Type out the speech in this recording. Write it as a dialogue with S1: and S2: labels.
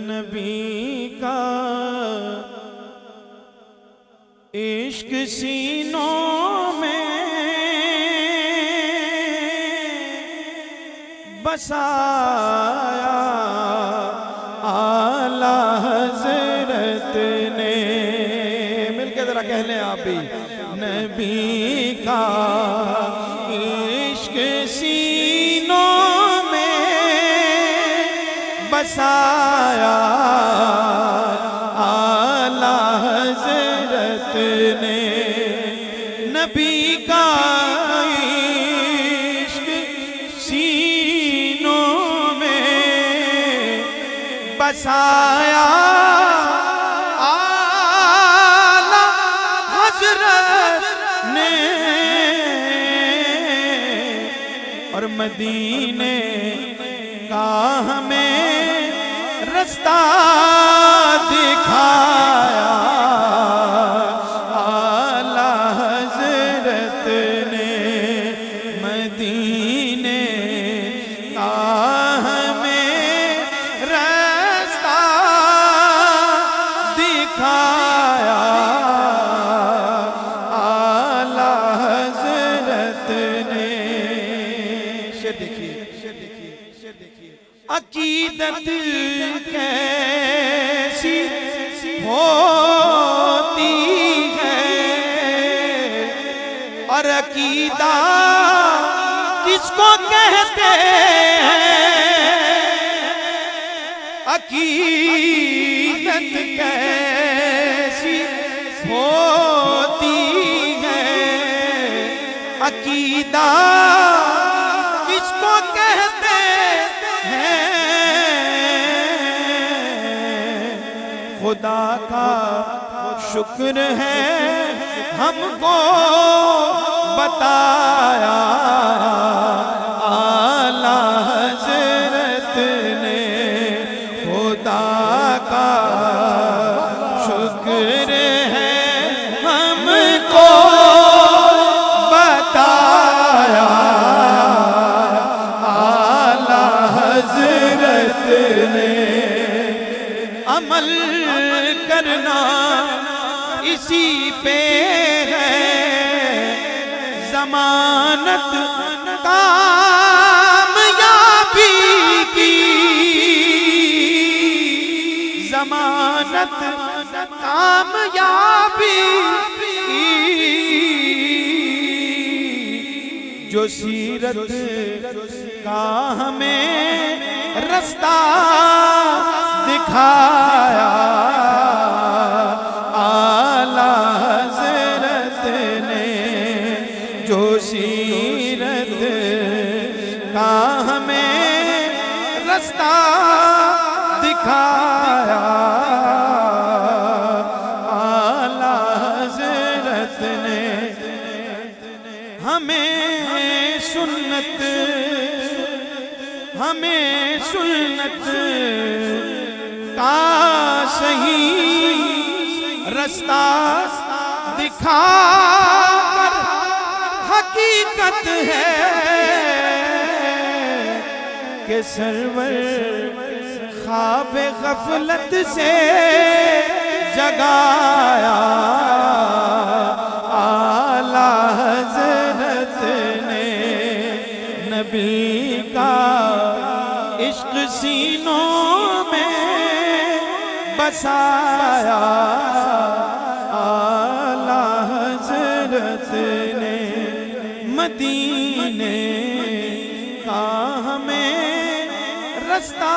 S1: नबी का इश्क सीनों में बसाया आला हज़रत ने। मिलके जरा कह लें आप भी। नबी का इश्क सीनों में बसाया आला हज़रत ने। नबी का इश्क सीनों में बसाया आला हज़रत ने। और मदीने का हमें रास्ता दिखाया आला हज़रत ने। मदीने का हमें रास्ता दिखाया आला हज़रत ने। देखिए अकीदत कैसी होती है और अकीदा किसको कहते हैं। अकीदत कैसी होती है, अकीदा किसको कहते हैं। खुदा का शुक्र है हमको बताया आला हज़रत ने। खुदा का शुक्र है हमको बताया आला हज़रत ने। अमल करना इसी पे है ज़मानत कामयाबी की। ज़मानत कामयाबी की। जो सीरत का हमें रास्ता दिखाया आला हज़रत ने। जो सीरत का हमें रास्ता दिखाया आला हज़रत ने। हमें सुन्नत का सही रास्ता दिखाकर हकीकत है कि सरवर ख्वाब गफलत से जगाया आला हज़रत ने। नबी का इश्क सीनों में बसाया आला हज़रत ने। मदीने का हमें रास्ता